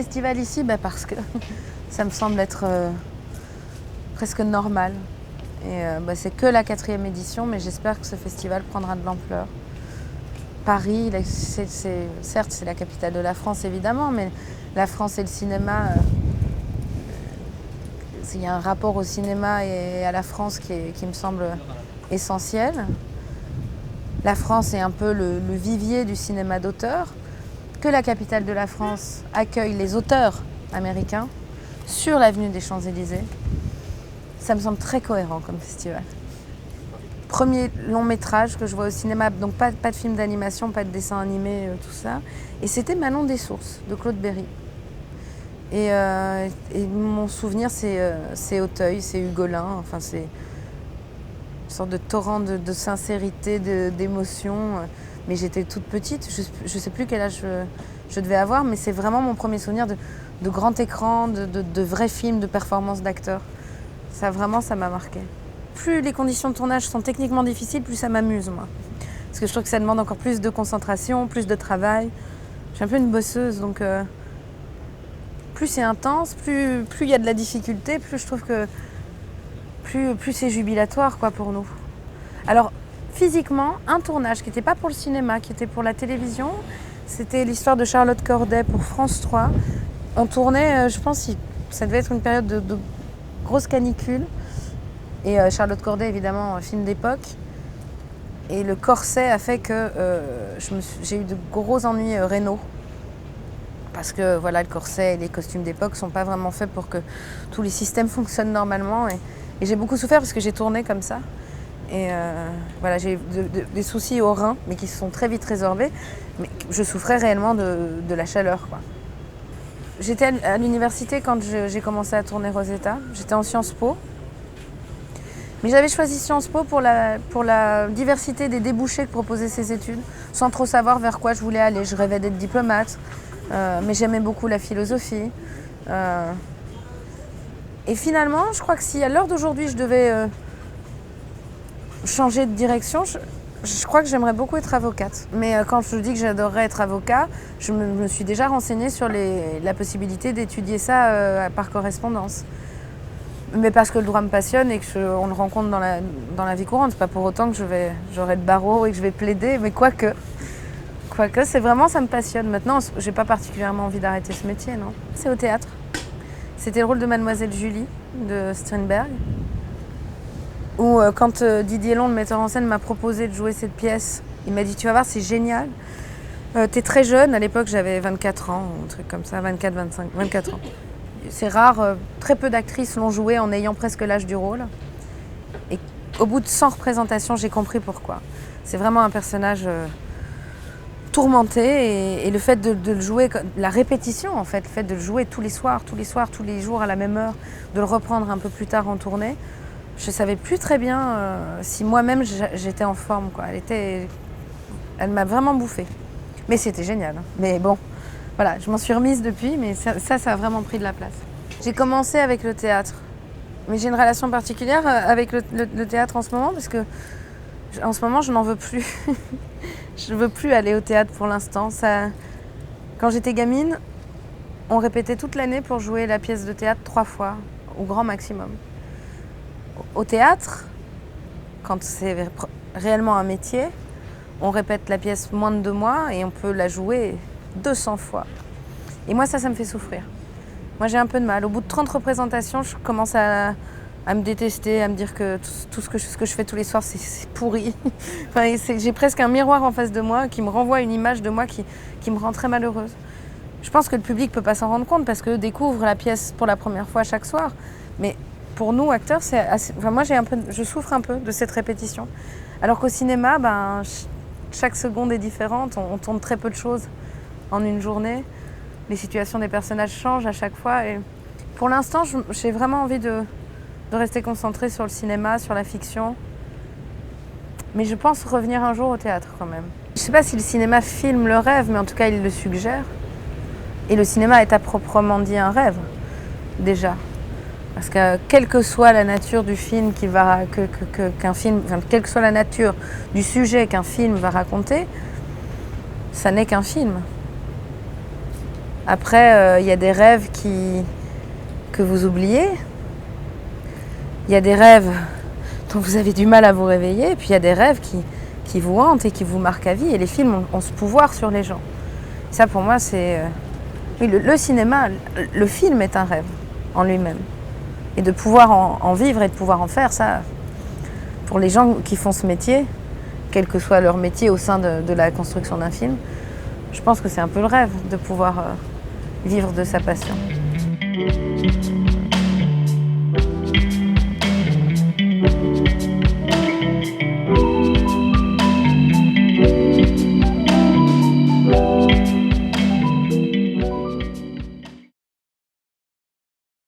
festival ici? Parce que ça me semble être presque normal. Et c'est que la 4e édition, mais j'espère que ce festival prendra de l'ampleur. Paris, certes, c'est la capitale de la France, évidemment, mais la France et le cinéma, il y a un rapport au cinéma et à la France qui me semble essentiel. La France est un peu le vivier du cinéma d'auteur. Que la capitale de la France accueille les auteurs américains sur l'avenue des Champs-Élysées, ça me semble très cohérent comme festival. Premier long métrage que je vois au cinéma, donc pas de film d'animation, pas de dessin animé, tout ça. Et c'était Manon des Sources de Claude Berry. Et mon souvenir, c'est Auteuil, c'est Hugolin, enfin c'est une sorte de torrent de sincérité, d'émotion. Mais j'étais toute petite, je ne sais plus quel âge je devais avoir, mais c'est vraiment mon premier souvenir de grand écran, de vrais films, de performances d'acteurs. Ça m'a marqué. Plus les conditions de tournage sont techniquement difficiles, plus ça m'amuse, moi. Parce que je trouve que ça demande encore plus de concentration, plus de travail. Je suis un peu une bosseuse, donc plus c'est intense, plus il y a de la difficulté, plus je trouve que plus c'est jubilatoire quoi, pour nous. Alors, physiquement, un tournage qui n'était pas pour le cinéma, qui était pour la télévision, c'était l'histoire de Charlotte Corday pour France 3. On tournait, je pense, ça devait être une période de grosse canicule. Et Charlotte Corday, évidemment, film d'époque. Et le corset a fait que j'ai eu de gros ennuis rénaux. Parce que voilà, le corset et les costumes d'époque ne sont pas vraiment faits pour que tous les systèmes fonctionnent normalement. Et j'ai beaucoup souffert parce que j'ai tourné comme ça. Et voilà, j'ai eu des soucis aux reins, mais qui se sont très vite résorbés. Mais je souffrais réellement de la chaleur, quoi. J'étais à l'université quand j'ai commencé à tourner Rosetta. J'étais en Sciences Po. Mais j'avais choisi Sciences Po pour la diversité des débouchés que proposaient ces études, sans trop savoir vers quoi je voulais aller. Je rêvais d'être diplomate, mais j'aimais beaucoup la philosophie. Et finalement, je crois que si à l'heure d'aujourd'hui je devais changer de direction, je crois que j'aimerais beaucoup être avocate. Mais quand je dis que j'adorerais être avocat, je me suis déjà renseignée sur la possibilité d'étudier ça par correspondance. Mais parce que le droit me passionne et qu'on le rencontre dans la vie courante. C'est pas pour autant que j'aurai le barreau et que je vais plaider, mais quoique, c'est vraiment, ça me passionne. Maintenant, j'ai pas particulièrement envie d'arrêter ce métier, non. C'est au théâtre. C'était le rôle de Mademoiselle Julie, de Strindberg. Où quand Didier Long, le metteur en scène, m'a proposé de jouer cette pièce, il m'a dit « Tu vas voir, c'est génial. T'es très jeune. » À l'époque, j'avais 24 ans, un truc comme ça, 24 ans. C'est rare, très peu d'actrices l'ont joué en ayant presque l'âge du rôle. Et au bout de 100 représentations, j'ai compris pourquoi. C'est vraiment un personnage tourmenté et le fait de le jouer, la répétition en fait, le fait de le jouer tous les soirs, tous les jours à la même heure, de le reprendre un peu plus tard en tournée, je ne savais plus très bien si moi-même j'étais en forme, quoi. Elle m'a vraiment bouffée. Mais c'était génial. Mais bon. Voilà, je m'en suis remise depuis, mais ça a vraiment pris de la place. J'ai commencé avec le théâtre, mais j'ai une relation particulière avec le théâtre en ce moment, parce que en ce moment, je n'en veux plus. Je ne veux plus aller au théâtre pour l'instant. Quand j'étais gamine, on répétait toute l'année pour jouer la pièce de théâtre 3 fois, au grand maximum. Au théâtre, quand c'est réellement un métier, on répète la pièce moins de 2 mois et on peut la jouer 200 fois. Et moi, ça me fait souffrir. Moi, j'ai un peu de mal. Au bout de 30 représentations, je commence à me détester, à me dire que tout ce que je fais tous les soirs, c'est pourri. Enfin, j'ai presque un miroir en face de moi qui me renvoie une image de moi qui me rend très malheureuse. Je pense que le public ne peut pas s'en rendre compte parce qu'eux découvrent la pièce pour la première fois chaque soir. Mais pour nous, acteurs, moi, je souffre un peu de cette répétition. Alors qu'au cinéma, chaque seconde est différente. On tourne très peu de choses en une journée. Les situations des personnages changent à chaque fois. Et pour l'instant, j'ai vraiment envie de rester concentrée sur le cinéma, sur la fiction. Mais je pense revenir un jour au théâtre quand même. Je ne sais pas si le cinéma filme le rêve, mais en tout cas, il le suggère. Et le cinéma est à proprement dit un rêve, déjà. Parce que quelle que soit la nature du film qu'un film, enfin, quelle que soit la nature du sujet qu'un film va raconter, ça n'est qu'un film. Après, il y a des rêves que vous oubliez. Il y a des rêves dont vous avez du mal à vous réveiller. Et puis il y a des rêves qui vous hantent et qui vous marquent à vie. Et les films ont ce pouvoir sur les gens. Et ça, pour moi, c'est... Oui, le cinéma, le film est un rêve en lui-même. Et de pouvoir en vivre et de pouvoir en faire, ça, pour les gens qui font ce métier, quel que soit leur métier au sein de la construction d'un film, je pense que c'est un peu le rêve de pouvoir vivre de sa passion.